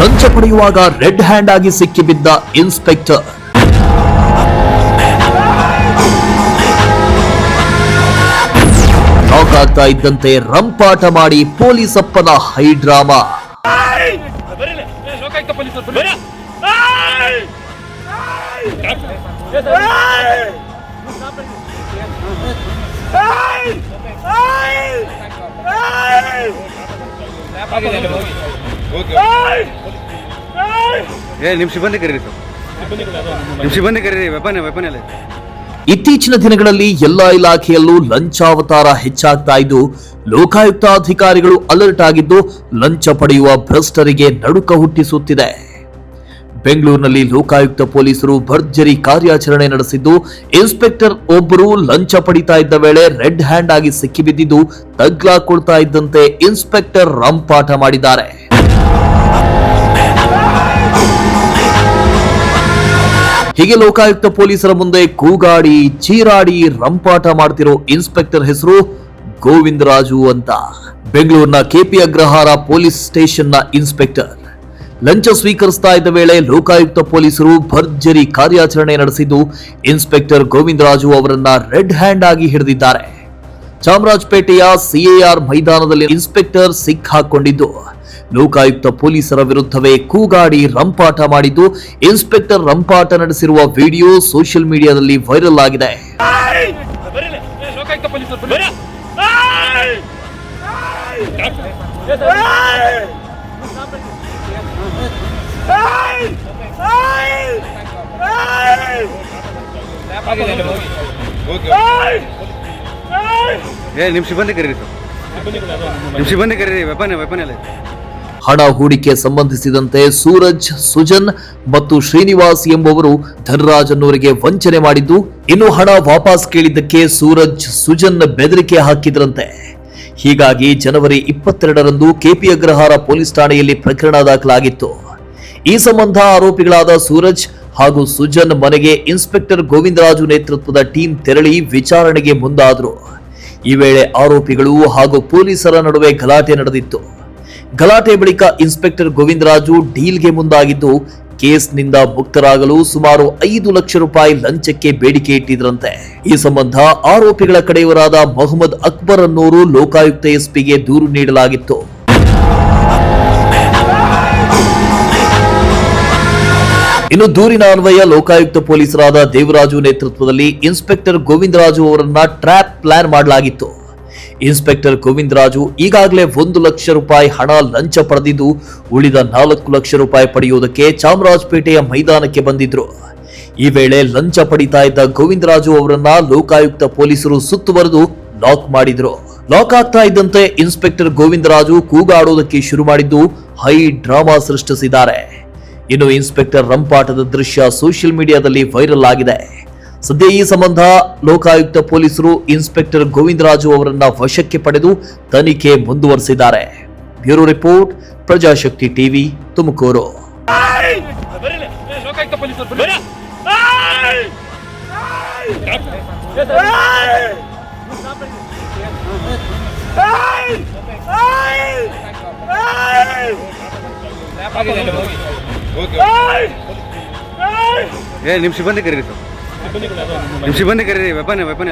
ಲಂಚ ಪಡೆಯುವಾಗ red hand ಆಗಿ ಸಿಕ್ಕಿಬಿದ್ದ ಇನ್ಸ್ಪೆಕ್ಟರ್. ಲಾಕ್ ಆಗ್ತಾ ಇದ್ದಂತೆ ರಂಪಾಟ ಮಾಡಿ ಪೊಲೀಸಪ್ಪನ ಹೈ ಡ್ರಾಮಾ. ಇತ್ತೀಚಿನ ದಿನಗಳಲ್ಲಿ ಎಲ್ಲಾ ಇಲಾಖೆಯಲ್ಲೂ ಲಂಚಾವತಾರ ಹೆಚ್ಚಾಗ್ತಾ ಇದ್ದು, ಲೋಕಾಯುಕ್ತ ಅಧಿಕಾರಿಗಳು ಅಲರ್ಟ್ ಆಗಿದ್ದು ಲಂಚ ಪಡೆಯುವ ಭ್ರಷ್ಟರಿಗೆ ನಡುಕ ಹುಟ್ಟಿಸುತ್ತಿದೆ. ಬೆಂಗಳೂರಿನಲ್ಲಿ ಲೋಕಾಯುಕ್ತ ಪೊಲೀಸರು ಭರ್ಜರಿ ಕಾರ್ಯಾಚರಣೆ ನಡೆಸಿದ್ದು, ಇನ್ಸ್ಪೆಕ್ಟರ್ ಒಬ್ಬರು ಲಂಚ ಪಡಿತಾ ಇದ್ದ ವೇಳೆ ರೆಡ್ ಹ್ಯಾಂಡ್ ಆಗಿ ಸಿಕ್ಕಿಬಿದ್ದಿದ್ದು, ತಗ್ಲಾಕೊಳ್ತಾ ಇದ್ದಂತೆ ಇನ್ಸ್ಪೆಕ್ಟರ್ ರಂಪಾಟ ಮಾಡಿದ್ದಾರೆ. ಹೀಗೆ ಲೋಕಾಯುಕ್ತ ಪೊಲೀಸರ ಮುಂದೆ ಕೂಗಾಡಿ ಚೀರಾಡಿ ರಂಪಾಟ ಮಾಡ್ತಿರೋ ಇನ್ಸ್ಪೆಕ್ಟರ್ ಹೆಸರು ಗೋವಿಂದರಾಜು ಅಂತ. ಬೆಂಗಳೂರಿನ ಕೆಪಿ ಅಗ್ರಹಾರ ಪೊಲೀಸ್ ಸ್ಟೇಷನ್ನ ಇನ್ಸ್ಪೆಕ್ಟರ್ ಲಂಚ ಸ್ವೀಕರಿಸ್ತಾ ಇದ್ದ ವೇಳೆ ಲೋಕಾಯುಕ್ತ ಪೊಲೀಸರು ಭರ್ಜರಿ ಕಾರ್ಯಾಚರಣೆ ನಡೆಸಿದ್ದು, ಇನ್ಸ್ಪೆಕ್ಟರ್ ಗೋವಿಂದರಾಜು ಅವರನ್ನ ರೆಡ್ ಹ್ಯಾಂಡ್ ಆಗಿ ಹಿಡಿದಿದ್ದಾರೆ. ಚಾಮರಾಜಪೇಟೆಯ ಸಿಎಆರ್ ಮೈದಾನದಲ್ಲಿ ಇನ್ಸ್ಪೆಕ್ಟರ್ ಸಿಕ್ಕಾಕೊಂಡಿದ್ದು, ಲೋಕಾಯುಕ್ತ ಪೊಲೀಸರ ವಿರುದ್ಧವೇ ಕೂಗಾಡಿ ರಂಪಾಟ ಮಾಡಿದ್ದು, ಇನ್ಸ್ಪೆಕ್ಟರ್ ರಂಪಾಟ ನಡೆಸಿರುವ ವಿಡಿಯೋ ಸೋಷಿಯಲ್ ಮೀಡಿಯಾದಲ್ಲಿ ವೈರಲ್ ಆಗಿದೆ. ಹಣ ಹೂಡಿಕೆ ಸಂಬಂಧಿಸಿದಂತೆ ಸೂರಜ್, ಸುಜನ್ ಮತ್ತು ಶ್ರೀನಿವಾಸ್ ಎಂಬುವರು ಧನರಾಜ್ ಅನ್ನೋರಿಗೆ ವಂಚನೆ ಮಾಡಿದ್ದು, ಇನ್ನು ಹಣ ವಾಪಸ್ ಕೇಳಿದ್ದಕ್ಕೆ ಸೂರಜ್, ಸುಜನ್ ಬೆದರಿಕೆ ಹಾಕಿದ್ರಂತೆ. ಹೀಗಾಗಿ ಜನವರಿ 22ರಂದು ಕೆಪಿ ಅಗ್ರಹಾರ ಪೊಲೀಸ್ ಠಾಣೆಯಲ್ಲಿ ಪ್ರಕರಣ ದಾಖಲಾಗಿತ್ತು. ಈ ಸಂಬಂಧ ಆರೋಪಿಗಳಾದ ಸೂರಜ್ ಹಾಗೂ ಸುಜನ್ ಮನೆಗೆ ಇನ್ಸ್ಪೆಕ್ಟರ್ ಗೋವಿಂದರಾಜು ನೇತೃತ್ವದ ಟೀಮ್ ತೆರಳಿ ವಿಚಾರಣೆಗೆ ಮುಂದಾದರು. ಈ ವೇಳೆ ಆರೋಪಿಗಳು ಹಾಗೂ ಪೊಲೀಸರ ನಡುವೆ ಗಲಾಟೆ ನಡೆದಿತ್ತು. ಗಲಾಟೆ ಬಳಿಕ ಇನ್ಸ್ಪೆಕ್ಟರ್ ಗೋವಿಂದರಾಜು ಡೀಲ್ಗೆ ಮುಂದಾಗಿದ್ದು, ಕೇಸ್ನಿಂದ ಮುಕ್ತರಾಗಲು ಸುಮಾರು 5 ಲಕ್ಷ ರೂಪಾಯಿ ಲಂಚಕ್ಕೆ ಬೇಡಿಕೆ ಇಟ್ಟಿದ್ರಂತೆ. ಈ ಸಂಬಂಧ ಆರೋಪಿಗಳ ಕಡೆಯವರಾದ ಮೊಹಮ್ಮದ್ ಅಕ್ಬರ್ ಅನ್ನೋರು ಲೋಕಾಯುಕ್ತ ಎಸ್ಪಿಗೆ ದೂರು ನೀಡಲಾಗಿತ್ತು. ಇನ್ನು ದೂರಿನ ಅನ್ವಯ ಲೋಕಾಯುಕ್ತ ಪೊಲೀಸರಾದ ದೇವರಾಜು ನೇತೃತ್ವದಲ್ಲಿ ಇನ್ಸ್ಪೆಕ್ಟರ್ ಗೋವಿಂದರಾಜು ಅವರನ್ನ ಟ್ರ್ಯಾಪ್ ಪ್ಲಾನ್ ಮಾಡಲಾಗಿತ್ತು. ಇನ್ಸ್ಪೆಕ್ಟರ್ ಗೋವಿಂದರಾಜು ಈಗಾಗಲೇ 1 ಲಕ್ಷ ರೂಪಾಯಿ ಹಣ ಲಂಚ ಪಡೆದಿದ್ದು, ಉಳಿದ 4 ಲಕ್ಷ ರೂಪಾಯಿ ಪಡೆಯುವುದಕ್ಕೆ ಚಾಮರಾಜಪೇಟೆಯ ಮೈದಾನಕ್ಕೆ ಬಂದಿದ್ರು. ಈ ವೇಳೆ ಲಂಚ ಪಡಿತಾ ಇದ್ದ ಗೋವಿಂದರಾಜು ಅವರನ್ನ ಲೋಕಾಯುಕ್ತ ಪೊಲೀಸರು ಸುತ್ತುವರೆದು ಲಾಕ್ ಮಾಡಿದ್ರು. ಲಾಕ್ ಆಗ್ತಾ ಇದ್ದಂತೆ ಇನ್ಸ್ಪೆಕ್ಟರ್ ಗೋವಿಂದರಾಜು ಕೂಗಾಡೋದಕ್ಕೆ ಶುರು ಮಾಡಿದ್ದು, ಹೈ ಡ್ರಾಮಾ ಸೃಷ್ಟಿಸಿದ್ದಾರೆ. ಇನ್ನು ಇನ್ಸ್ಪೆಕ್ಟರ್ ರಂಪಾಟದ ದೃಶ್ಯ ಸೋಷಿಯಲ್ ಮೀಡಿಯಾದಲ್ಲಿ ವೈರಲ್ ಆಗಿದೆ. ಸದ್ಯ ಈ ಸಂಬಂಧ ಲೋಕಾಯುಕ್ತ ಪೊಲೀಸರು ಇನ್ಸ್ಪೆಕ್ಟರ್ ಗೋವಿಂದರಾಜು ಅವರನ್ನ ವಶಕ್ಕೆ ಪಡೆದು ತನಿಖೆ ಮುಂದುವರೆಸಿದ್ದಾರೆ. Bureau report, Prajashakti TV, Tumakuru. ನಿಮ್ ಸಿಬ್ಬಂದಿ ಕರೀರಿ, ವೆಪನ್